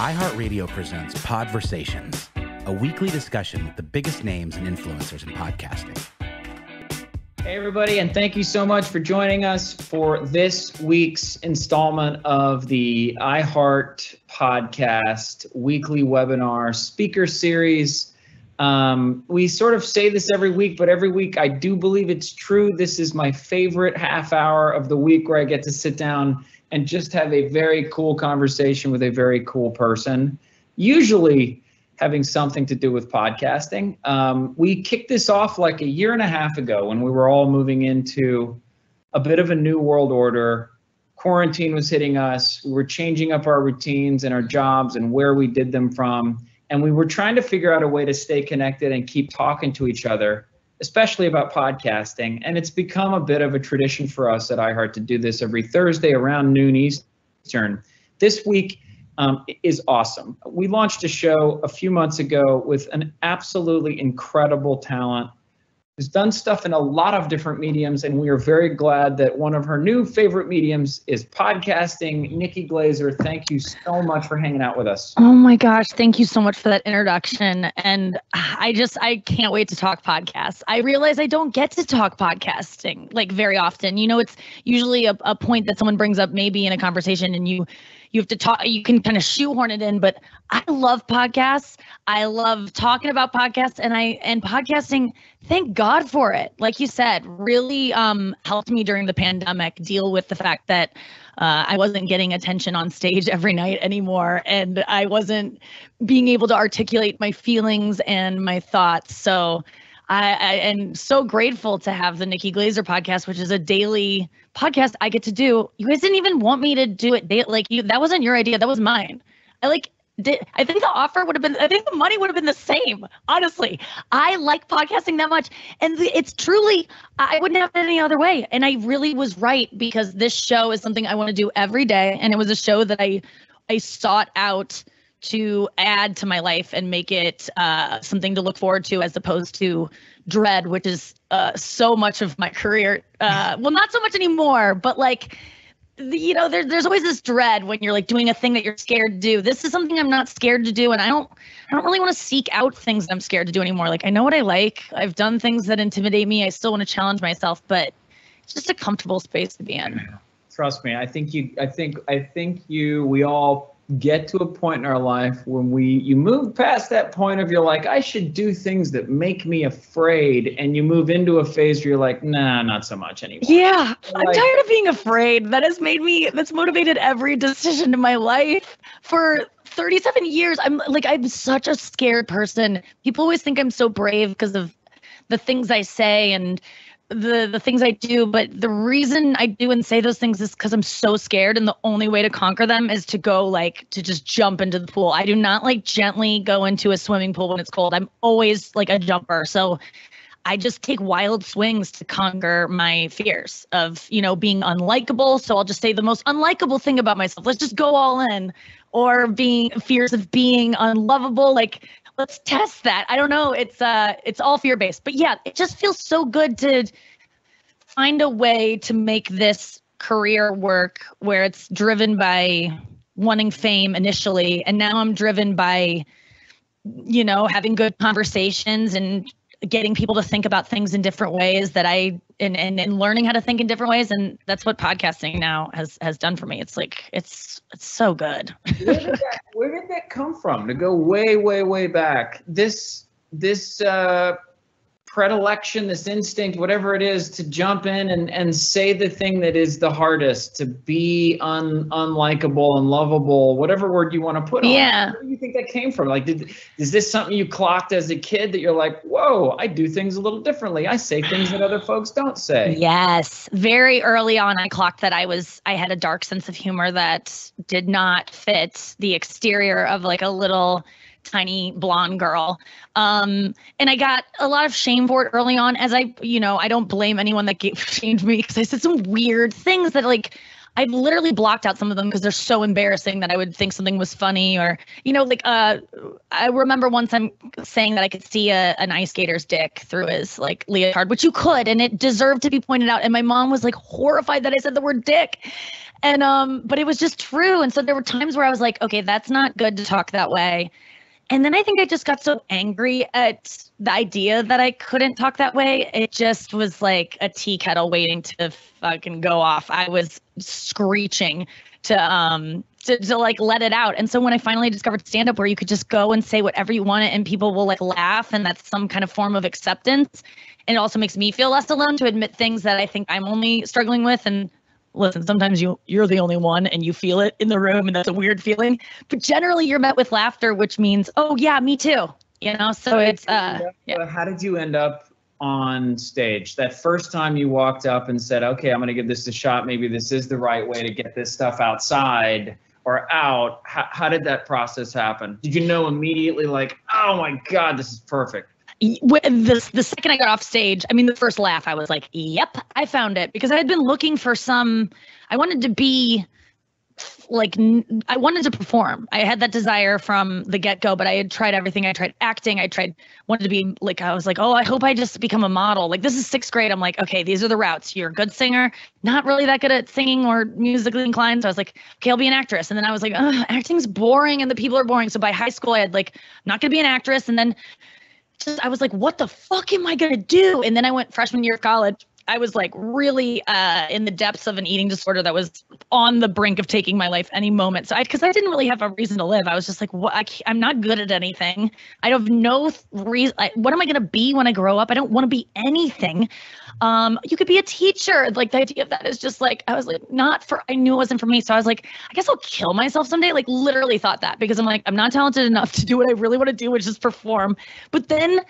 iHeartRadio presents Podversations, a weekly discussion with the biggest names and influencers in podcasting. Hey, everybody, and thank you so much for joining us for this week's installment of the iHeartPodcast weekly webinar speaker series. We sort of say this every week, but every week I do believe it's true. This is my favorite half hour of the week where I get to sit down and just have a very cool conversation with a very cool person, usually having something to do with podcasting. We kicked this off like a year and a half ago when we were all moving into a bit of a new world order. Quarantine was hitting us. We were changing up our routines and our jobs and where we did them from. And we were trying to figure out a way to stay connected and keep talking to each other, especially about podcasting. And it's become a bit of a tradition for us at iHeart to do this every Thursday around noon Eastern. This week is awesome. We launched a show a few months ago with an absolutely incredible talent who's done stuff in a lot of different mediums, and we are very glad that one of her new favorite mediums is podcasting. Nikki Glaser, thank you so much for hanging out with us. Oh my gosh, thank you so much for that introduction. And I can't wait to talk podcasts. I realize I don't get to talk podcasting like very often. You know, it's usually a point that someone brings up maybe in a conversation and you have to talk, you can kind of shoehorn it in, but I love podcasts. I love talking about podcasts, and podcasting, thank God for it. Like you said, really helped me during the pandemic deal with the fact that I wasn't getting attention on stage every night anymore, and I wasn't being able to articulate my feelings and my thoughts. So I am so grateful to have the Nikki Glaser podcast, which is a daily podcast I get to do. You guys didn't even want me to do it that wasn't your idea. That was mine. I think the offer would have been, I think the money would have been the same. Honestly, I like podcasting that much. And it's truly, I wouldn't have it any other way. And I really was right, because this show is something I want to do every day. And it was a show that I sought out to add to my life and make it something to look forward to, as opposed to dread, which is so much of my career. Well, not so much anymore, but like, there's always this dread when you're like doing a thing that you're scared to do. This is something I'm not scared to do. And I don't really want to seek out things that I'm scared to do anymore. Like, I know what I like. I've done things that intimidate me. I still want to challenge myself, but it's just a comfortable space to be in. Trust me. I think we all get to a point in our life when you move past that point of you're like, I should do things that make me afraid, and you move into a phase where you're like, nah, not so much anymore. Yeah, I'm tired of being afraid. That's motivated every decision in my life for 37 years. I'm such a scared person. People always think I'm so brave because of the things I say and the things I do, but the reason I do and say those things is because I'm so scared, and the only way to conquer them is to go to just jump into the pool. I do not gently go into a swimming pool when it's cold. I'm always like a jumper. So I just take wild swings to conquer my fears of, being unlikable. So I'll just say the most unlikable thing about myself. Let's just go all in. Or fears of being unlovable. Let's test that. I don't know. It's all fear-based. But yeah, it just feels so good to find a way to make this career work where it's driven by wanting fame initially. And now I'm driven by, having good conversations and getting people to think about things in different ways and learning how to think in different ways. And that's what podcasting now has done for me. It's so good. Where did that come from? To go way, way, way back, this predilection, this instinct, whatever it is, to jump in and say the thing that is the hardest, to be unlikable, unlovable, whatever word you want to put on. Yeah. Where do you think that came from? Is this something you clocked as a kid that you're like, whoa, I do things a little differently. I say things that other folks don't say. Yes. Very early on, I clocked that I had a dark sense of humor that did not fit the exterior of a little tiny blonde girl. And I got a lot of shame for it early on, as I don't blame anyone that shamed me, because I said some weird things that I literally blocked out some of them because they're so embarrassing that I would think something was funny, or, I remember once I'm saying that I could see an ice skater's dick through his leotard, which you could, and it deserved to be pointed out. And my mom was horrified that I said the word dick. And but it was just true. And so there were times where I was like, okay, that's not good to talk that way. And then I think I just got so angry at the idea that I couldn't talk that way. It just was like a tea kettle waiting to fucking go off. I was screeching to like let it out. And so when I finally discovered stand-up where you could just go and say whatever you want and people will like laugh, and that's some kind of form of acceptance. And it also makes me feel less alone to admit things that I think I'm only struggling with. And listen, sometimes you're the only one and you feel it in the room, and that's a weird feeling. But generally you're met with laughter, which means, oh yeah, me too. You know, so it's yeah. How did you end up on stage? That first time you walked up and said, okay, I'm going to give this a shot. Maybe this is the right way to get this stuff outside or out. How did that process happen? Did you know immediately like, oh my God, this is perfect? The second I got off stage, I mean, the first laugh, I was like, yep, I found it. Because I had been looking for I wanted to be like, I wanted to perform. I had that desire from the get-go, but I had tried everything. I tried acting. Wanted to be like, I was like, oh, I hope I just become a model. Like, this is 6th grade. I'm like, okay, these are the routes. You're a good singer, not really that good at singing or musically inclined. So I was like, okay, I'll be an actress. And then I was like, acting's boring and the people are boring. So by high school, I had like, I'm not going to be an actress. And then I was like, what the fuck am I going to do? And then I went freshman year of college. I was like really in the depths of an eating disorder that was on the brink of taking my life any moment. So because I didn't really have a reason to live. I was just like, what? I'm not good at anything. I have no reason. What am I going to be when I grow up? I don't want to be anything. You could be a teacher. Like the idea of that is just like, I was like, I knew it wasn't for me. So I was like, I guess I'll kill myself someday. Like literally thought that, because I'm like, I'm not talented enough to do what I really want to do, which is perform. But then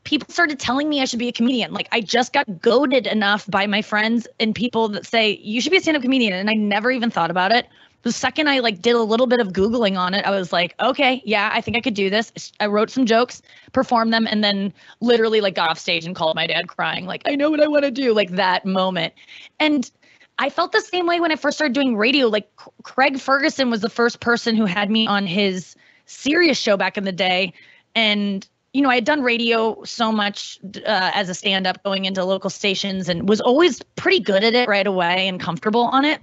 people started telling me I should be a comedian. Like I just got goaded enough by my friends and people that say, you should be a stand-up comedian. And I never even thought about it. The second I like did a little bit of Googling on it, I was like, okay, yeah, I think I could do this. I wrote some jokes, performed them, and then literally like got off stage and called my dad crying. Like, I know what I want to do, like that moment. And I felt the same way when I first started doing radio. Like Craig Ferguson was the first person who had me on his Sirius show back in the day. And you know, I had done radio so much as a stand-up going into local stations and was always pretty good at it right away and comfortable on it.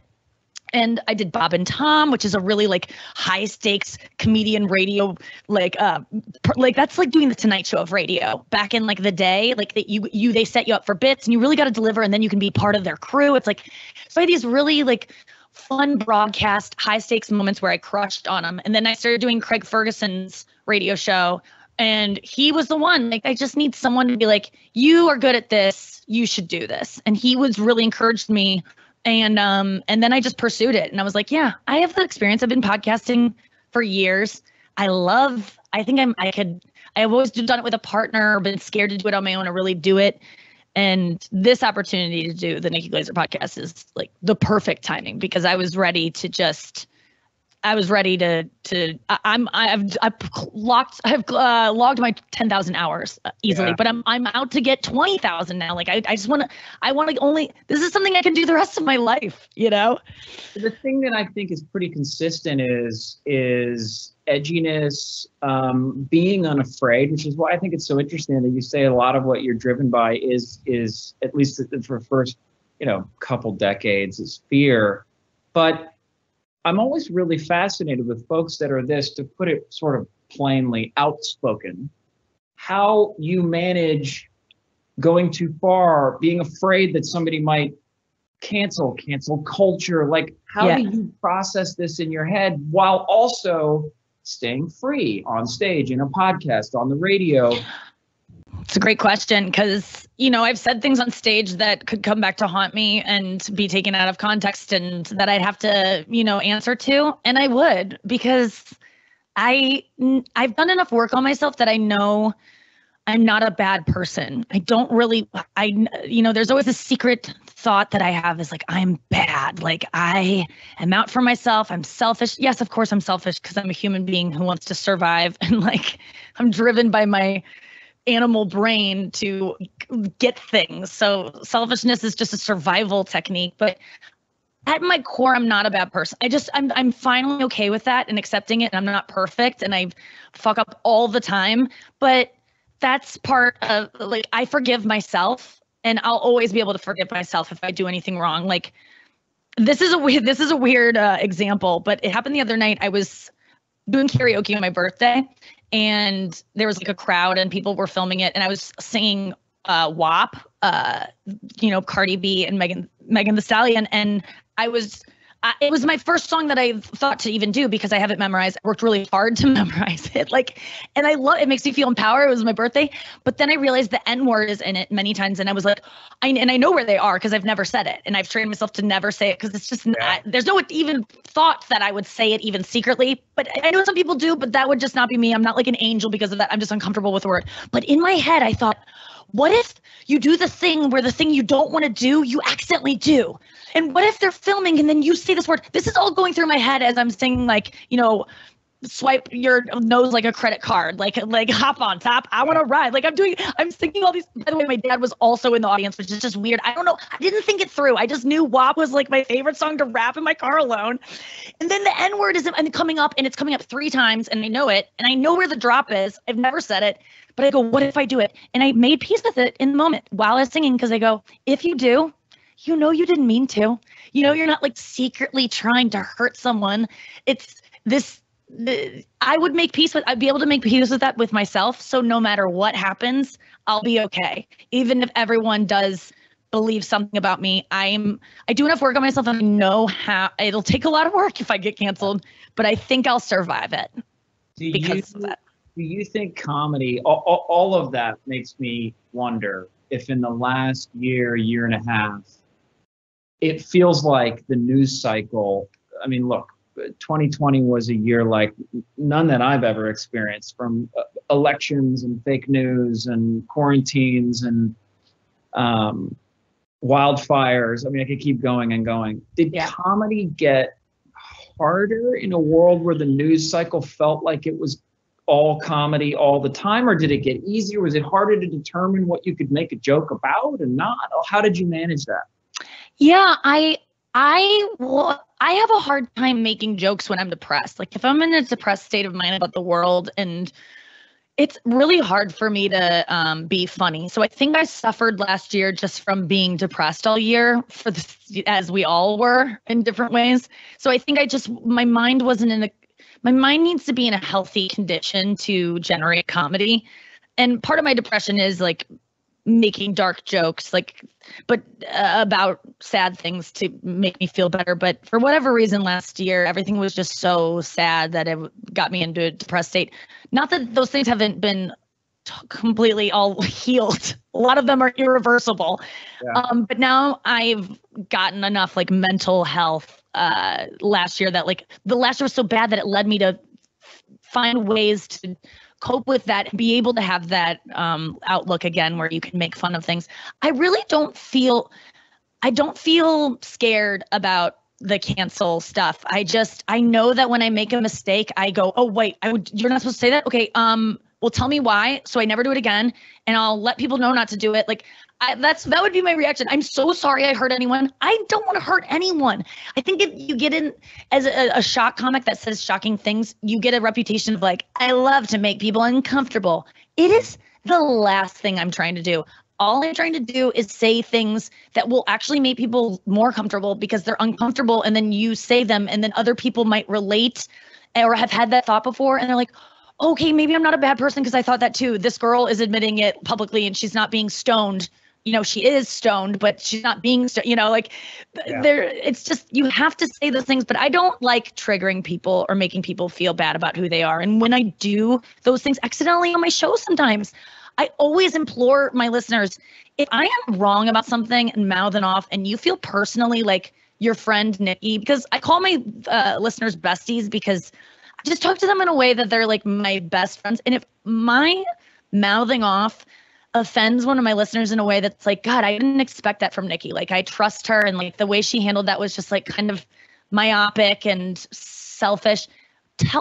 And I did Bob and Tom, which is a really like high stakes comedian radio, like that's like doing the Tonight Show of radio back in like the day, like that they set you up for bits and you really got to deliver and then you can be part of their crew. It's like, so I had these really like fun broadcast high stakes moments where I crushed on them. And then I started doing Craig Ferguson's radio show. And he was the one, like, I just need someone to be like, you are good at this. You should do this. And he was really encouraged me. And then I just pursued it. And I was like, yeah, I have the experience. I've been podcasting for years. I've always done it with a partner, been scared to do it on my own or really do it. And this opportunity to do the Nikki Glaser podcast is like the perfect timing because I was ready to I've logged my 10,000 hours easily, but I'm out to get 20,000 now. Like I want to only, this is something I can do the rest of my life, you know? The thing that I think is pretty consistent is edginess, being unafraid, which is why I think it's so interesting that you say a lot of what you're driven by is at least for the first, couple decades is fear. But I'm always really fascinated with folks that are this, to put it sort of plainly, outspoken, how you manage going too far, being afraid that somebody might cancel culture. Like, how do you process this in your head while also staying free on stage, in a podcast, on the radio? It's a great question because, I've said things on stage that could come back to haunt me and be taken out of context and that I'd have to, answer to. And I would, because I've done enough work on myself that I know I'm not a bad person. I don't really, there's always a secret thought that I have is like, I'm bad. Like I am out for myself. I'm selfish. Yes, of course I'm selfish because I'm a human being who wants to survive. And like, I'm driven by my animal brain to get things. So selfishness is just a survival technique, but at my core, I'm not a bad person. I'm finally okay with that and accepting it. And I'm not perfect and I fuck up all the time, but that's part of like, I forgive myself and I'll always be able to forgive myself if I do anything wrong. Like This is a weird example, but it happened the other night. I was doing karaoke on my birthday, and there was like a crowd and people were filming it, and I was singing WAP, Cardi B and Megan Thee Stallion, and it was my first song that I thought to even do because I have it memorized. I worked really hard to memorize it. And I love it. Makes me feel empowered. It was my birthday. But then I realized the N word is in it many times. And I was like, I know where they are because I've never said it. And I've trained myself to never say it because it's just not, there's no even thought that I would say it even secretly. But I know some people do, but that would just not be me. I'm not like an angel because of that. I'm just uncomfortable with the word. But in my head, I thought, what if you do the thing where the thing you don't want to do, you accidentally do? And what if they're filming and then you say this word? This is all going through my head as I'm singing, swipe your nose like a credit card, like hop on top. I want to ride. I'm singing all these. By the way, my dad was also in the audience, which is just weird. I don't know. I didn't think it through. I just knew WAP was like my favorite song to rap in my car alone. And then the N word is coming up, and it's coming up 3 times, and I know it, and I know where the drop is. I've never said it, but I go, what if I do it? And I made peace with it in the moment while I was singing, because I go, if you do, you know you didn't mean to. You're not like secretly trying to hurt someone. It's this. I'd be able to make peace with that with myself. So no matter what happens, I'll be okay. Even if everyone does believe something about me, I do enough work on myself, and I know how it'll take a lot of work if I get canceled, but I think I'll survive it because of that. Do you think comedy, all of that makes me wonder if in the last year and a half, it feels like the news cycle, I mean, look, 2020 was a year like none that I've ever experienced, from elections and fake news and quarantines and wildfires. I mean, I could keep going and going. Did comedy get harder in a world where the news cycle felt like it was all comedy all the time, or did it get easier? Was it harder to determine what you could make a joke about and not? How did you manage that? Yeah, I have a hard time making jokes when I'm depressed. Like if I'm in a depressed state of mind about the world, and it's really hard for me to be funny. So I think I suffered last year just from being depressed all year, as we all were in different ways. So I think my mind wasn't my mind needs to be in a healthy condition to generate comedy. And part of my depression is like making dark jokes, but about sad things to make me feel better. But for whatever reason, last year, everything was just so sad that it got me into a depressed state. Not that those things haven't been completely all healed. A lot of them are irreversible. Yeah. But now I've gotten enough mental health last year that the last year was so bad that it led me to find ways to cope with that and be able to have that outlook again where you can make fun of things. I don't feel scared about the cancel stuff. I know that when I make a mistake, I go, oh wait, you're not supposed to say that? Okay, well tell me why, so I never do it again, and I'll let people know not to do it. That would be my reaction. I'm so sorry I hurt anyone. I don't want to hurt anyone. I think if you get in as a shock comic that says shocking things, you get a reputation of I love to make people uncomfortable. It is the last thing I'm trying to do. All I'm trying to do is say things that will actually make people more comfortable because they're uncomfortable, and then you say them, and then other people might relate or have had that thought before, and they're like, okay, maybe I'm not a bad person because I thought that too. This girl is admitting it publicly and she's not being stoned. She is stoned, but she's not being stoned, it's just, you have to say those things, but I don't like triggering people or making people feel bad about who they are. And when I do those things accidentally on my show sometimes, I always implore my listeners, if I am wrong about something and mouthing off and you feel personally like your friend Nikki, because I call my listeners besties because I just talk to them in a way that they're my best friends. And if my mouthing off offends one of my listeners in a way that's God, I didn't expect that from Nikki. I trust her, and the way she handled that was just kind of myopic and selfish.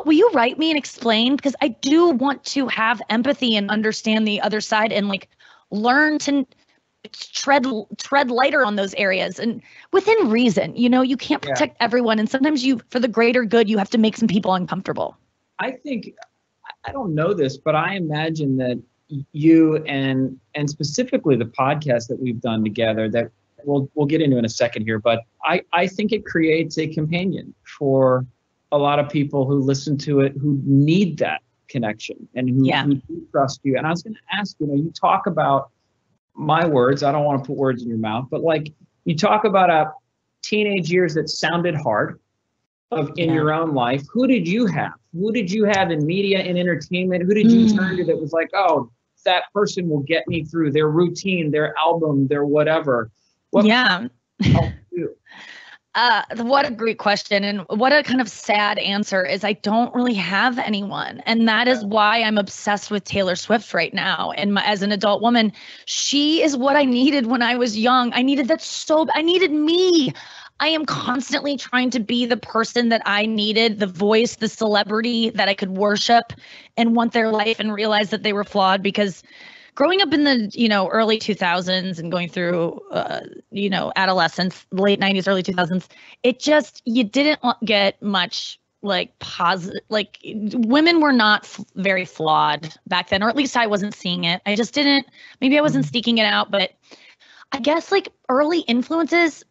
Will you write me and explain? Because I do want to have empathy and understand the other side and learn to tread lighter on those areas and within reason. You can't protect everyone, and sometimes for the greater good, you have to make some people uncomfortable. I think, I don't know this, but I imagine that you and specifically the podcast that we've done together, that we'll get into in a second here, but I think it creates a companion for a lot of people who listen to it, who need that connection and who do trust you. And I was going to ask, you talk about my words. I don't want to put words in your mouth, but like you talk about teenage years that sounded hard in your own life. Who did you have? Who did you have in media and entertainment? Who did you turn to that was like, oh, that person will get me through their routine, their album, their whatever? What helped you? What a great question. And what a kind of sad answer is I don't really have anyone. And that is why I'm obsessed with Taylor Swift right now. And as an adult woman, she is what I needed when I was young. I needed I needed me. I am constantly trying to be the person that I needed, the voice, the celebrity that I could worship and want their life and realize that they were flawed. Because growing up in the, early 2000s and going through, adolescence, late 90s, early 2000s, you didn't get much like positive, like women were not very flawed back then, or at least I wasn't seeing it. I just didn't, maybe I wasn't seeking it out, but I guess like early influences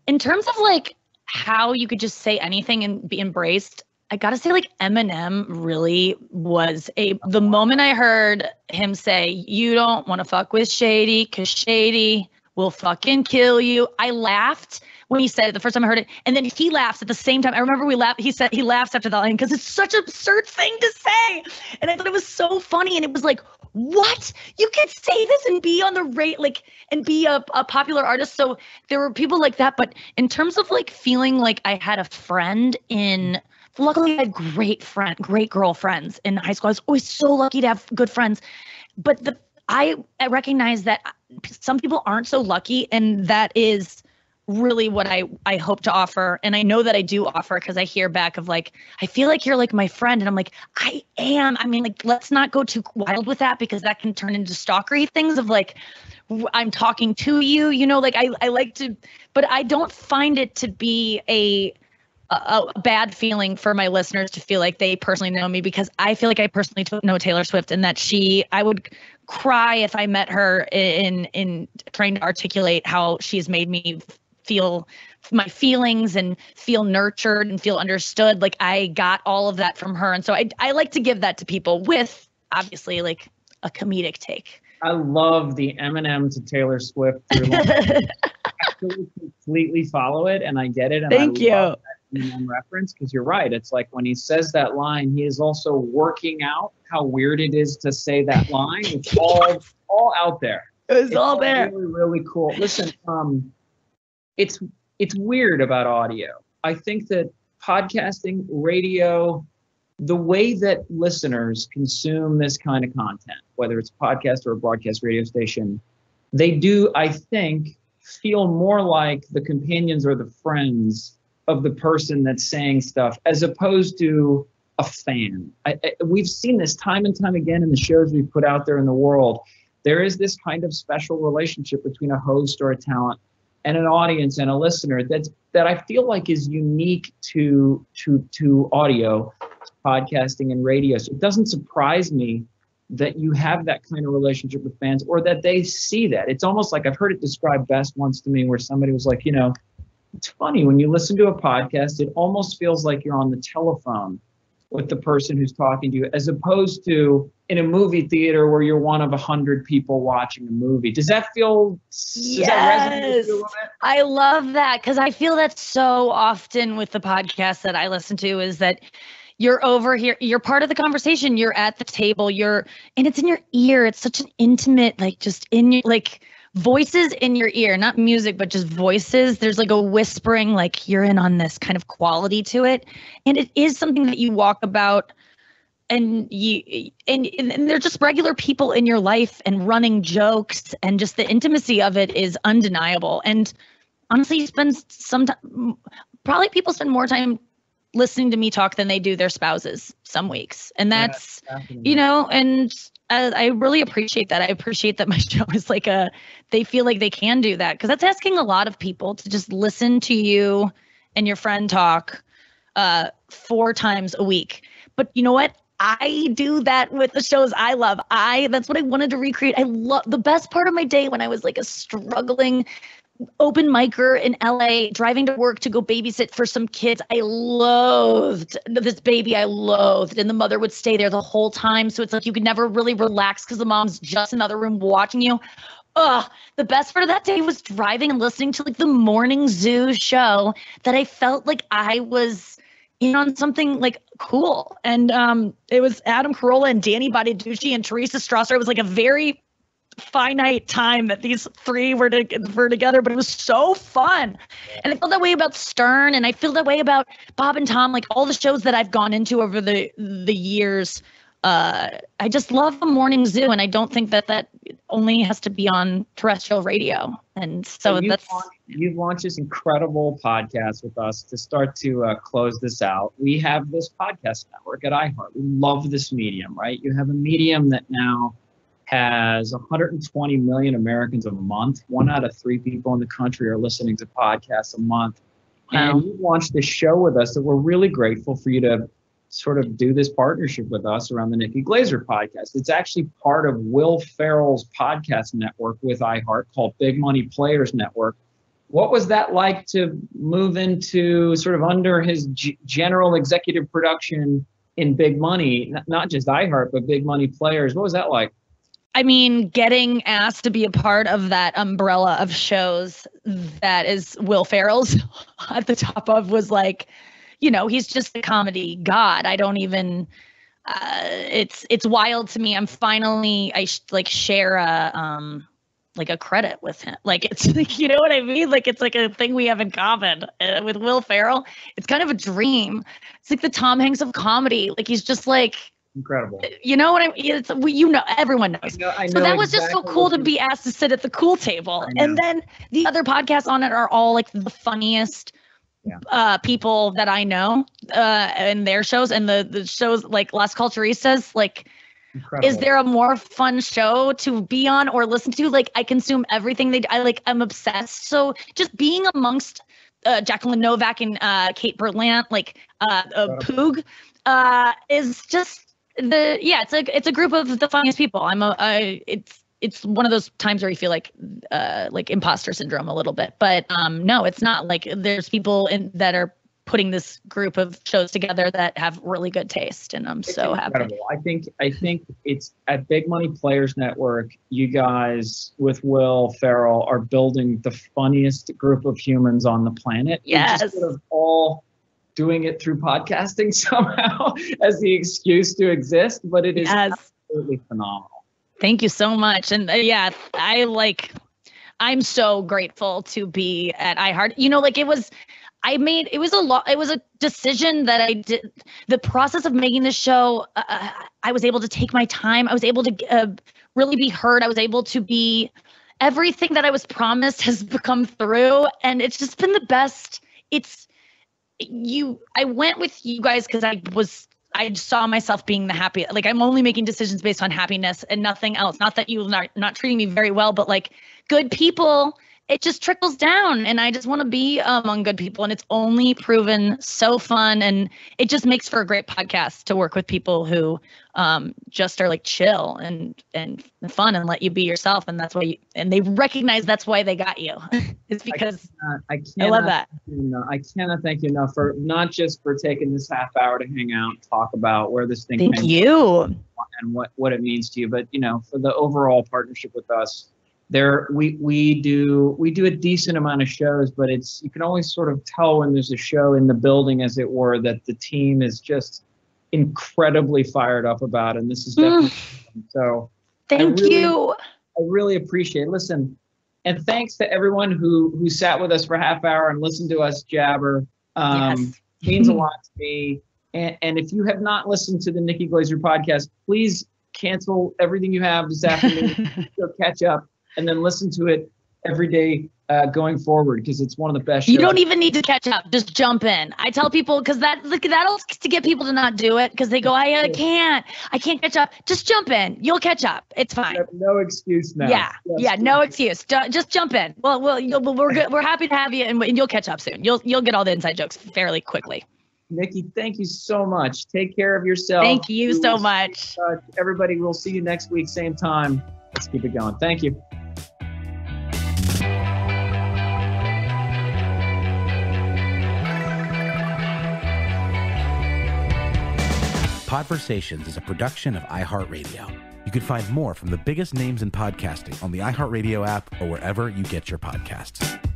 in terms of like how you could just say anything and be embraced. I gotta say, like Eminem really was the moment I heard him say, "You don't want to fuck with Shady, 'cause Shady will fucking kill you." I laughed when he said it the first time I heard it, and then he laughs at the same time. I remember we laughed. He said he laughs after the line because it's such an absurd thing to say, and I thought it was so funny. And it was like, what? You can say this and be on the rate, like, and be a popular artist. So there were people like that. But in terms of like feeling like I had a friend luckily I had great girlfriends in high school. I was always so lucky to have good friends. But I recognize that some people aren't so lucky, and that is really what I hope to offer. And I know that I do offer because I hear back of like, I feel like you're like my friend. And I'm like, I am. I mean, like, let's not go too wild with that because that can turn into stalkery things of like, I'm talking to you, like I like to, but I don't find it to be a bad feeling for my listeners to feel like they personally know me, because I feel like I personally know Taylor Swift, and that I would cry if I met her in trying to articulate how she's made me feel my feelings and feel nurtured and feel understood. Like I got all of that from her. And so I like to give that to people with obviously like a comedic take. I love the Eminem to Taylor Swift. I completely follow it and I get it. And Thank you. Love that Eminem reference, because you're right. It's like when he says that line, he is also working out how weird it is to say that line. It's all out there. It's all there. Really, really cool. Listen, it's weird about audio. I think that podcasting, radio, the way that listeners consume this kind of content, whether it's a podcast or a broadcast radio station, they do, I think, feel more like the companions or the friends of the person that's saying stuff, as opposed to a fan. We've seen this time and time again in the shows we've put out there in the world. There is this kind of special relationship between a host or a talent and an audience and a listener that I feel like is unique to audio, podcasting, and radio. So it doesn't surprise me that you have that kind of relationship with fans, or that they see that. It's almost like, I've heard it described best once to me, where somebody was like, it's funny when you listen to a podcast, it almost feels like you're on the telephone with the person who's talking to you, as opposed to in a movie theater where you're one of 100 people watching a movie. Does that feel? Yes, that resonate with you a little bit? I love that, because I feel that so often with the podcast that I listen to, is that you're over here, you're part of the conversation, you're at the table, and it's in your ear. It's such an intimate, like just in your, like voices in your ear, not music, but just voices. There's like a whispering, like you're in on this kind of quality to it. And it is something that you walk about, and they're just regular people in your life and running jokes, and just the intimacy of it is undeniable. And honestly, probably people spend more time listening to me talk than they do their spouses some weeks. And that's, and I really appreciate that. I appreciate that my show is like they feel like they can do that, because that's asking a lot of people to just listen to you and your friend talk 4 times a week. But you know what? I do that with the shows I love. That's what I wanted to recreate. I love the best part of my day when I was like a struggling open micer in LA, driving to work to go babysit for some kids. I loathed this baby. I loathed. And the mother would stay there the whole time. So it's like you could never really relax because the mom's just in the other room watching you. The best part of that day was driving and listening to like the morning zoo show that I felt like I was in on something like cool. And it was Adam Carolla and Danny Bonaducci and Teresa Strasser. It was like a very finite time that these three were together, but it was so fun. And I feel that way about Stern, and I feel that way about Bob and Tom, like all the shows that I've gone into over the years. I just love the morning zoo, and I don't think that only has to be on terrestrial radio. And so you've launched this incredible podcast with us to start to close this out. We have this podcast network at iHeart. We love this medium, right? You have a medium that now has 120 million Americans a month. 1 out of 3 people in the country are listening to podcasts a month. Wow. And you launched this show with us that we're really grateful for you to sort of do this partnership with us around the Nikki Glaser podcast. It's actually part of Will Ferrell's podcast network with iHeart called Big Money Players Network. What was that like to move into sort of under his general executive production in Big Money, not just iHeart, but Big Money Players? What was that like? I mean, getting asked to be a part of that umbrella of shows that is Will Ferrell's at the top of was like, he's just a comedy god. I don't even, it's wild to me. I share a credit with him. Like, it's like, you know what I mean? Like, it's like a thing we have in common with Will Ferrell. It's kind of a dream. It's like the Tom Hanks of comedy. Like, he's just like, incredible. You know what I mean? Everyone knows. I know so that was exactly just so cool to be asked to sit at the cool table. And then the other podcasts on it are all like the funniest people that I know in their shows, and the shows like Las Culturistas, like incredible. Is there a more fun show to be on or listen to? Like, I consume everything I'm obsessed. So just being amongst Jacqueline Novak and Kate Berlant, like Poog, is just it's a group of the funniest people. It's one of those times where you feel like imposter syndrome a little bit, but no, it's not. Like, there's people that are putting this group of shows together that have really good taste, and I'm so happy. I think it's at Big Money Players Network. You guys with Will Ferrell are building the funniest group of humans on the planet. Yes, just sort of all doing it through podcasting somehow as the excuse to exist, but it is absolutely phenomenal. Thank you so much. And I'm so grateful to be at iHeart. It was a decision that I did. The process of making this show, I was able to take my time. I was able to really be heard. I was able to be everything that I was promised has come through. And it's just been the best. I went with you guys because I saw myself being the happy. Like, I'm only making decisions based on happiness and nothing else. Not that you're not treating me very well, but like good people, it just trickles down, and I just want to be among good people, and it's only proven so fun, and it just makes for a great podcast to work with people who just are like chill and fun and let you be yourself, and that's why and they recognize that's why they got you. It's because I love that. I cannot thank you enough for not just for taking this half hour to hang out and talk about where this thing thank you and what it means to you, but for the overall partnership with us. We do a decent amount of shows, but you can always sort of tell when there's a show in the building, as it were, that the team is just incredibly fired up about it. And this is definitely so. Thank you. I really appreciate it. Listen, and thanks to everyone who sat with us for a half hour and listened to us jabber. Yes. Means a lot to me. And if you have not listened to the Nikki Glaser podcast, please cancel everything you have this afternoon. Go catch up. And then listen to it every day going forward, because it's one of the best shows. You don't even need to catch up. Just jump in. I tell people, because that'll to get people to not do it, because they go, I can't catch up. Just jump in. You'll catch up. It's fine. No excuse now. Yeah, no excuse. Just jump in. Well, we're good. We're happy to have you, and you'll catch up soon. You'll get all the inside jokes fairly quickly. Nikki, thank you so much. Take care of yourself. Thank you so much. Everybody, we'll see you next week, same time. Let's keep it going. Thank you. Podversations is a production of iHeartRadio. You can find more from the biggest names in podcasting on the iHeartRadio app or wherever you get your podcasts.